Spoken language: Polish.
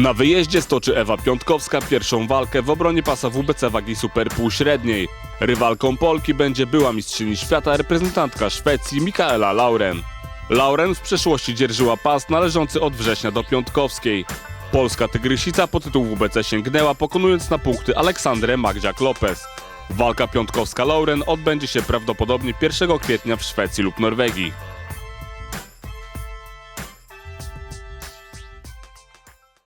Na wyjeździe stoczy Ewa Piątkowska pierwszą walkę w obronie pasa WBC wagi super półśredniej. Rywalką Polki będzie była mistrzyni świata reprezentantka Szwecji Mikaela Lauren. Lauren w przeszłości dzierżyła pas należący od września do Piątkowskiej. Polska tygrysica po tytuł WBC sięgnęła, pokonując na punkty Aleksandrę Magdziak-Lopez. Walka Piątkowska-Lauren odbędzie się prawdopodobnie 1 kwietnia w Szwecji lub Norwegii.